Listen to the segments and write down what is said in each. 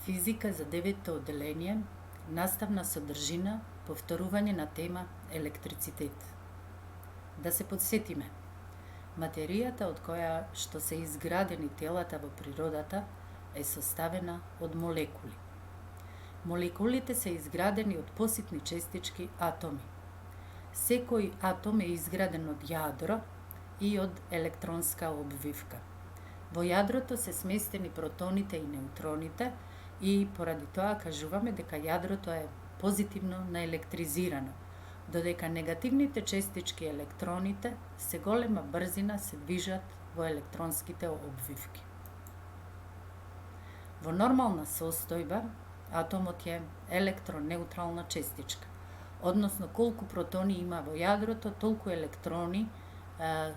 Физика за 9-то одделение, наставна содржина, повторување на тема електрицитет. Да се подсетиме, материјата од која што се изградени телата во природата е составена од молекули. Молекулите се изградени од поситни честички атоми. Секој атом е изграден од јадро и од електронска обвивка. Во јадрото се сместени протоните и неутроните и поради тоа кажуваме дека јадрото е позитивно наелектризирано, додека негативните честички електроните се голема брзина се движат во електронските обвивки. Во нормална состојба, атомот е електронеутрална честичка, односно колку протони има во јадрото, толку електрони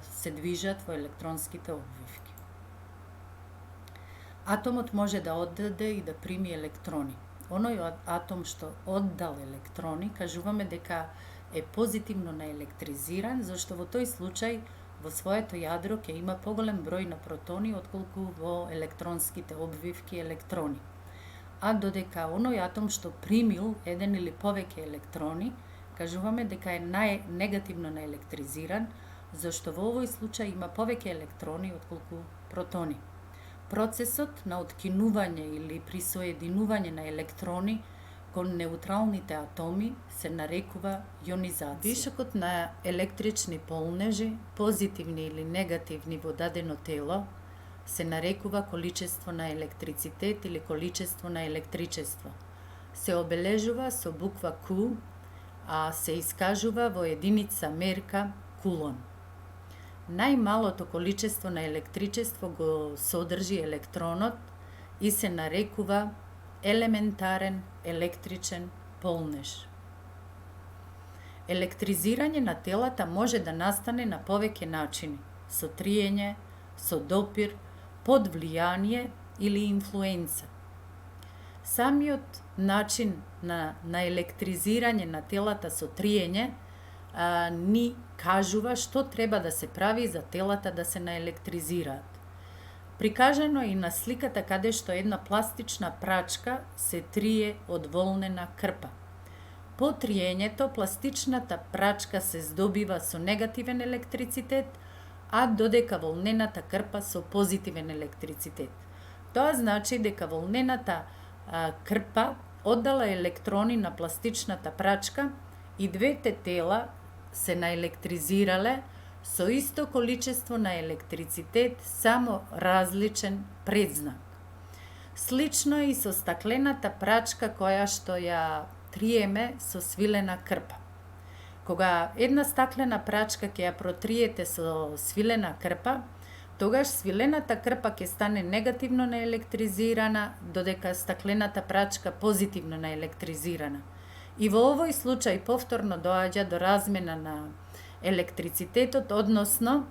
се движат во електронските обвивки. Атомот може да оддаде и да прими електрони. Оној атом што оддал електрони, кажуваме дека е позитивно наелектризиран, зашто во тој случај во своето јадро ќе има поголем број на протони отколку во електронските обвивки електрони. А додека оној атом што примил еден или повеќе електрони, кажуваме дека е негативно наелектризиран, зашто во овој случај има повеќе електрони отколку протони. Процесот на откинување или присоединување на електрони кон неутралните атоми се нарекува јонизација. Вишокот на електрични полнежи, позитивни или негативни во дадено тело, се нарекува количество на електрицитет или количество на електричество. Се обележува со буква Q, а се искажува во единица мерка кулон. Најмалото количество на електричество го содржи електронот и се нарекува елементарен електричен полнеж. Електризирање на телата може да настане на повеќе начини, со триење, со допир, под влијание или инфлуенца. Самиот начин на електризирање на телата со триење ни кажува што треба да се прави за телата да се наелектризираат. Прикажано и на сликата каде што една пластична прачка се трие од волнена крпа. По триењето пластичната прачка се здобива со негативен електрицитет, а додека волнената крпа со позитивен електрицитет. Тоа значи дека волнената крпа оддала електрони на пластичната прачка и двете тела се наелектризирале со исто количество на електрицитет, само различен предзнак. Слично е и со стаклената прачка која што ја триеме со свилена крпа. Кога една стаклена прачка ќе ја протриете со свилена крпа, тогаш свилената крпа ќе стане негативно наелектризирана, додека стаклената прачка позитивно наелектризирана. И во овој случај повторно доаѓа до размена на електрицитетот, односно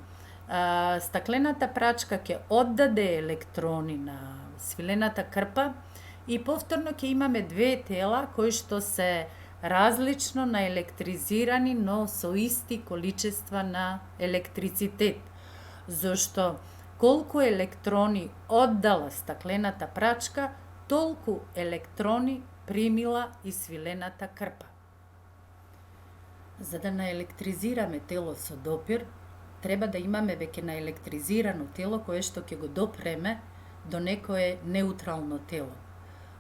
стаклената прачка ќе оддаде електрони на свилената крпа и повторно ќе имаме две тела кои што се различно наелектризирани, но со исти количества на електрицитет. Зашто колку електрони оддала стаклената прачка, толку електрони примила и свилената крпа. За да наелектризираме тело со допир, треба да имаме веќе наелектризирано тело кое што ќе го допреме до некое неутрално тело.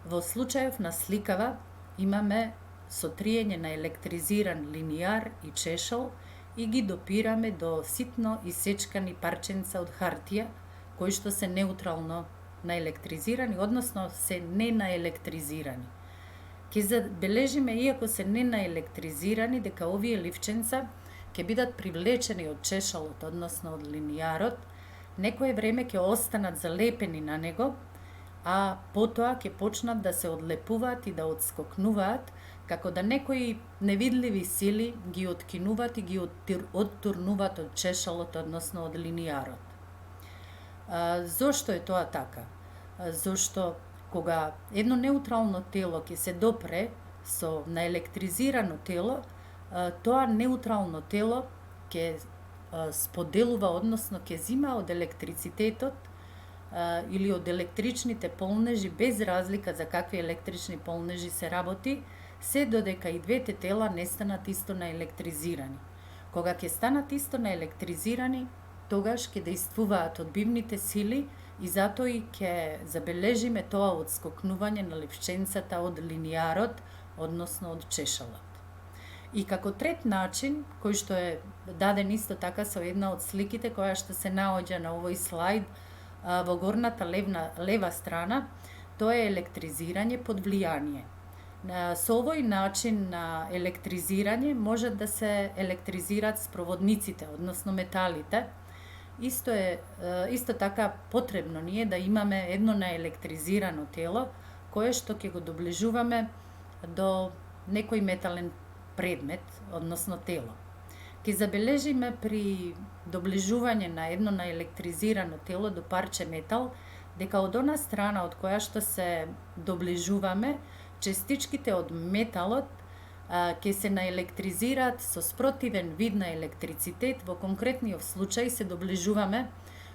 Во случајов на сликава имаме со триење на електризиран линијар и чешол и ги допираме до ситно исечкани парченца од хартија кои што се неутрално наелектризирани, односно се ненаелектризирани. Ке забележиме, иако се ненаелектризирани, дека овие ливченца ќе бидат привлечени од чешалот, односно од линијарот, некое време ќе останат залепени на него, а потоа ќе почнат да се одлепуваат и да одскокнуваат, како да некои невидливи сили ги откинуваат и ги оттурнуваат од чешалот, односно од линијарот. Зошто е тоа така? Зошто кога едно неутрално тело ќе се допре со наелектризирано тело, тоа неутрално тело ќе споделува, односно ќе зима од електрицитетот или од електричните полнежи, без разлика за какви електрични полнежи се работи, се додека и двете тела не станат исто наелектризирани. Кога ќе станат исто наелектризирани, тогаш ќе дејствуваат одбивните сили и затоа и ќе забележиме тоа одскокнување на левченцата од линијарот, односно од чешалот. И како трет начин, кој што е даден исто така со една од сликите која што се наоѓа на овој слайд во горната лева страна, тоа е електризирање под влијание. Со овој начин на електризирање можат да се електризираат спроводниците, односно металите. Исто така потребно ни е да имаме едно наелектризирано тело, кое што ќе го доближуваме до некој метален предмет, односно тело. Ке забележиме при доближување на едно наелектризирано тело до парче метал, дека од она страна од која што се доближуваме, частичките од металот ќе се наелектризираат со спротивен вид на електрицитет. Во конкретниот случај се доближуваме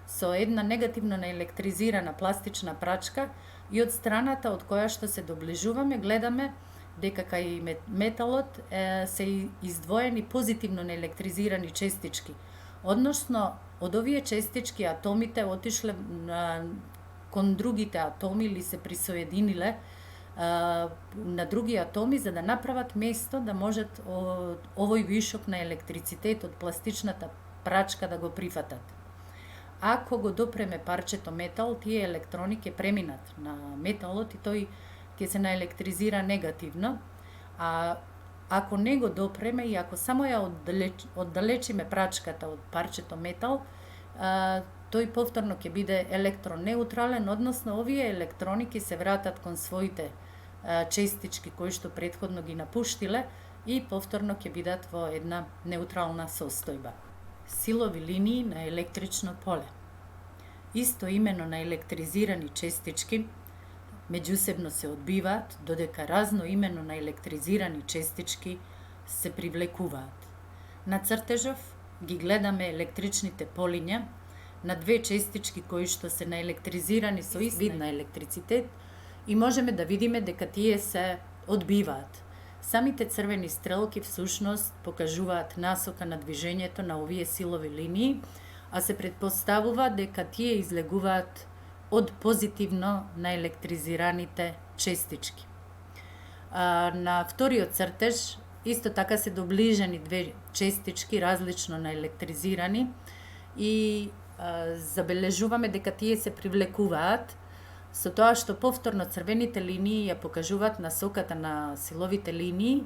со една негативно наелектризирана пластична прачка и од страната од која што се доближуваме гледаме дека кај металот се издвоени позитивно наелектризирани честички. Односно, од овие честички атомите отишле кон другите атоми или се присоединиле на други атоми за да направат место да можат овој вишок на електрицитет од пластичната прачка да го прифатат. Ако го допреме парчето метал, тие електрони ќе преминат на металот и тој ќе се наелектризира негативно, а ако не го допреме и ако само ја оддалечиме прачката од парчето метал, тој повторно ќе биде електронеутрален, односно овие електрони ќе се вратат кон своите честички кои што претходно ги напуштиле и повторно ќе бидат во една неутрална состојба. Силови линии на електрично поле. Исто имено на електризирани честички меѓусебно се одбиваат, додека разно имено на електризирани честички се привлекуваат. На цртежов ги гледаме електричните полиња на две честички кои што се наелектризирани со ист вид на електрицитет и можеме да видиме дека тие се одбиваат. Самите црвени стрелки всушност покажуваат насока на движењето на овие силови линии, а се претпоставува дека тие излегуваат од позитивно наелектризираните честички. На вториот цртеж исто така се доближени две честички различно наелектризирани и забележуваме дека тие се привлекуваат со тоа што повторно црвените линии ја покажуваат насоката на силовите линии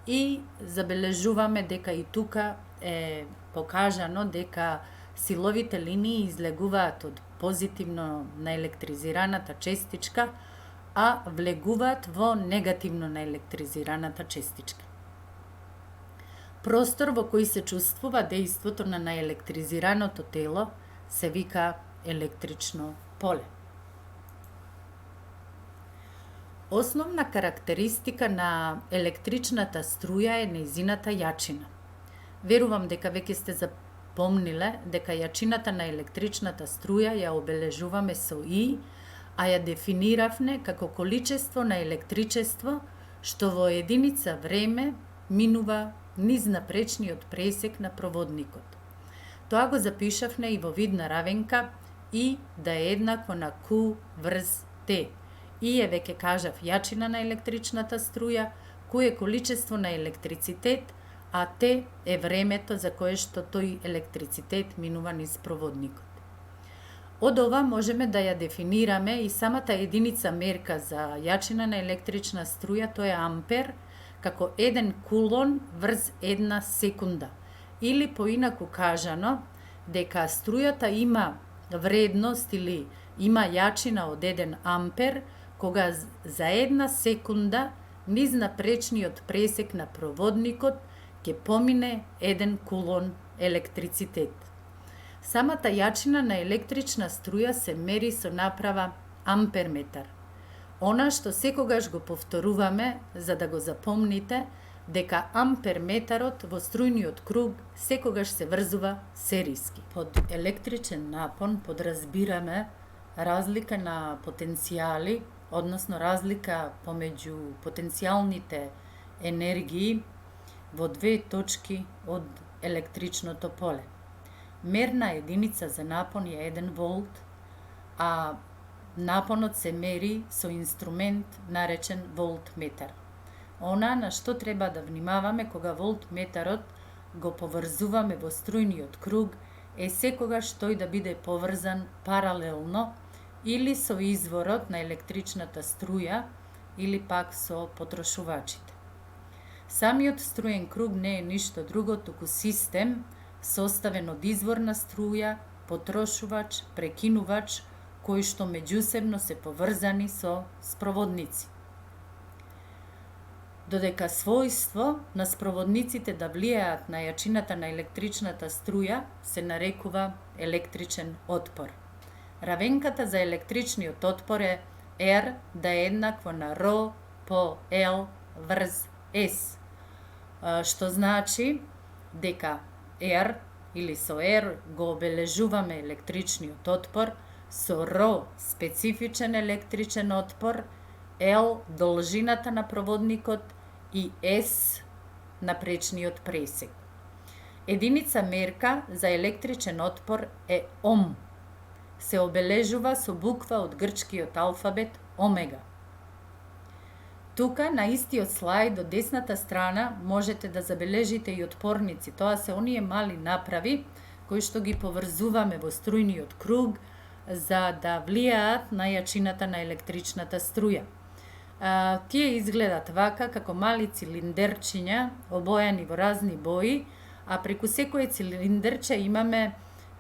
и забележуваме дека и тука е покажано дека силовите линии излегуваат од позитивно наелектризираната честичка, а влегуваат во негативно наелектризираната честичка. Простор во кој се чувствува дејството на наелектризираното тело се вика електрично поле. Основна карактеристика на електричната струја е нејзината јачина. Верувам дека веќе сте запомниле дека јачината на електричната струја ја обележуваме со И, а ја дефиниравме како количество на електричество што во единица време минува низ напречниот пресек на проводникот. Тоа го запишавме и во вид на равенка И да е еднакво на Q врз T. И е веќе кажав јачина на електричната струја, кој е количество на електрицитет, а T е времето за кое што тој електрицитет минува низ проводникот. Од ова можеме да ја дефинираме и самата единица мерка за јачина на електрична струја, тоа е ампер, како 1 кулон врз 1 секунда. Или поинаку кажано, дека струјата има вредност или има јачина од 1 ампер, кога за 1 секунда низ напречниот пресек на проводникот ќе помине 1 кулон електрицитет. Самата јачина на електрична струја се мери со направа амперметар. Она што секогаш го повторуваме за да го запомните, дека амперметарот во струјниот круг секогаш се врзува серијски. Под електричен напон подразбираме razlika na potencijali, odnosno razlika pomeđu potencijalните energiji vo dve točki od električното поле. Мерна единица за напон е 1 волт, а напонот се мери со инструмент наречен волтметар. Она на што треба да внимаваме кога волтметарот го поврзуваме во струјниот круг е секогаш тој да биде поврзан паралелно или со изворот на електричната струја или пак со потрошувачите. Самиот струен круг не е ништо друго, туку систем составен од изворна струја, потрошувач, прекинувач, кои што меѓусебно се поврзани со спроводници. Додека својство на спроводниците да влијаат на јачината на електричната струја се нарекува електричен отпор. Равенката за електричниот отпор е R да е еднакво на Ρ по L врз S, што значи дека R или со R го обележуваме електричниот отпор, со Ρ специфичен електричен отпор, L должината на проводникот и S напречниот пресек. Единица мерка за електричен отпор е Ом. Се обележува со буква од грчкиот алфабет омега. Тука на истиот слајд од десната страна можете да забележите и отпорници. Тоа се оние мали направи кои што ги поврзуваме во струјниот круг за да влијаат на јачината на електричната струја. Тие изгледат вака како мали цилиндерчиња обојани во разни бои, а преку секој цилиндерче имаме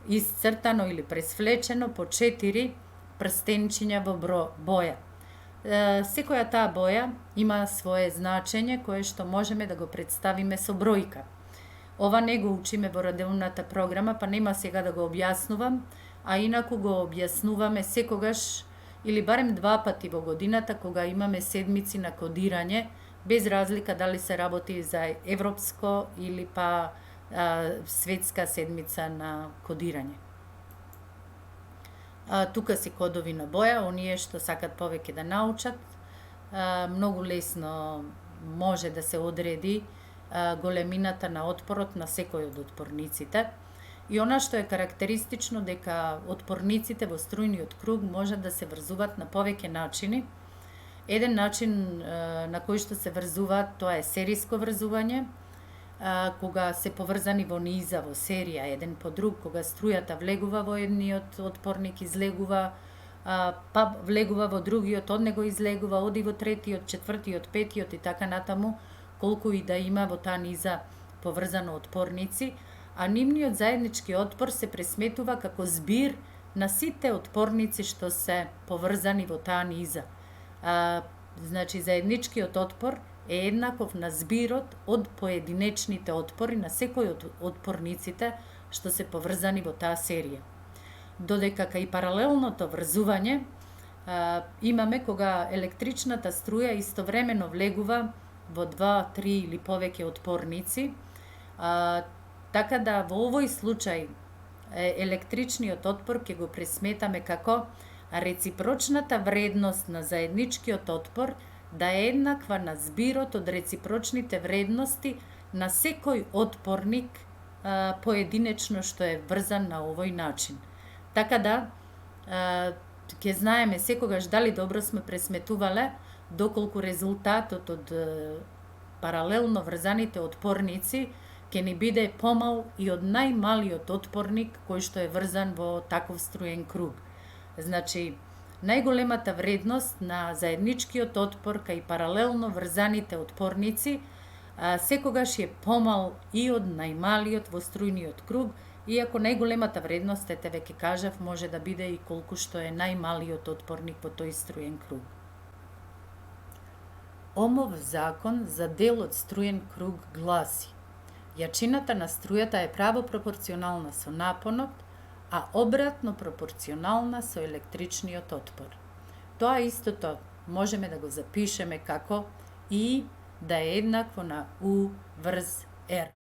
исцртано или пресвлечено по 4 прстенчиња во боја. Секоја таа боја има свое значење кое што можеме да го представиме со бројка. Ова не го учиме во радиовната програма, па нема сега да го објаснувам, а инаку го објаснуваме секогаш или барем 2 пати во годината кога имаме седмици на кодирање, без разлика дали се работи за европско или па светска седмица на кодирање. Тука се кодови на боја, оние што сакат повеќе да научат. Многу лесно може да се одреди големината на отпорот на секој од отпорниците. И она што е карактеристично дека отпорниците во струјниот круг можат да се врзуваат на повеќе начини. Еден начин на кој што се врзуваат, тоа е сериско врзување, кога се поврзани во низа, во серија, еден по друг, кога струјата влегува во едниот отпорник, излегува, па влегува во другиот, од него излегува, оди во третиот, четвртиот, петиот и така натаму, колку и да има во таа низа поврзано отпорници, а нивниот заеднички отпор се пресметува како збир на сите отпорници што се поврзани во таа низа. Значи, заедничкиот отпор е еднаков на збирот од поединечните отпори на секој од отпорниците што се поврзани во таа серија. Додека кај паралелното врзување имаме кога електричната струја истовремено влегува во 2, 3 или повеќе отпорници, така да во овој случај електричниот отпор ќе го пресметаме како реципрочната вредност на заедничкиот отпор да е еднаква на збирот од реципрочните вредности на секој отпорник поединечно што е врзан на овој начин. Така да ќе знаеме секогаш дали добро сме пресметувале, доколку резултатот од паралелно врзаните отпорници ќе ни биде помал и од најмалиот отпорник кој што е врзан во таков струен круг. Значи, најголемата вредност на заедничкиот отпор кај паралелно врзаните отпорници секогаш е помал и од најмалиот во струјниот круг, иако најголемата вредност, ете веќе кажав, може да биде и колку што е најмалиот отпорник во тој струен круг. Омов закон за дел од струен круг гласи: јачината на струјата е право пропорционална со напонот, а обратно пропорционална со електричниот отпор. Тоа истото можеме да го запишеме како И да е еднакво на У врз Р.